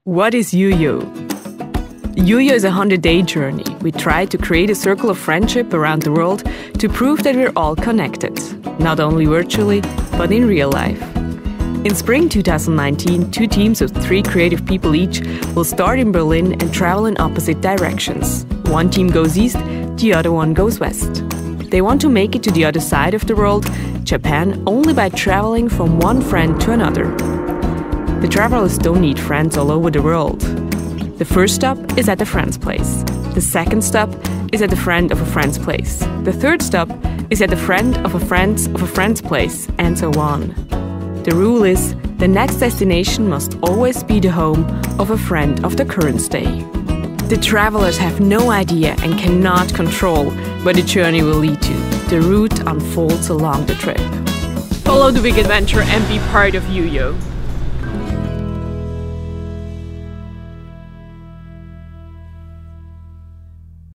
What is YuYo? YuYo is a 100-day journey. We try to create a circle of friendship around the world to prove that we're all connected, not only virtually, but in real life. In spring 2019, 2 teams of 3 creative people each will start in Berlin and travel in opposite directions. One team goes east, the other one goes west. They want to make it to the other side of the world, Japan, only by traveling from one friend to another. The travelers don't need friends all over the world. The first stop is at a friend's place. The second stop is at a friend of a friend's place. The third stop is at a friend of a friend's place, and so on. The rule is, the next destination must always be the home of a friend of the current stay. The travelers have no idea and cannot control where the journey will lead to. The route unfolds along the trip. Follow the big adventure and be part of YuYo.